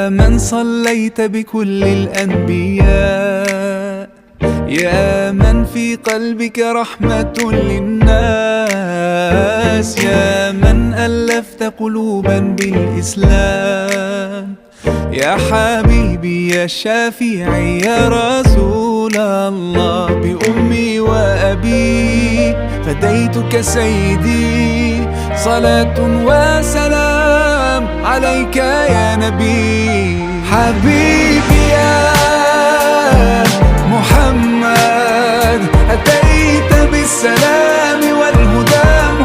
يا من صليت بكل الأنبياء، يا من في قلبك رحمة للناس، يا من ألفت قلوبا بالإسلام، يا حبيبي يا شافعي يا رسول الله، بأمي وأبي فديتك سيدي، صلاة وسلام عليك يا نبي. حبيبي يا محمد أتيت بالسلام والهدى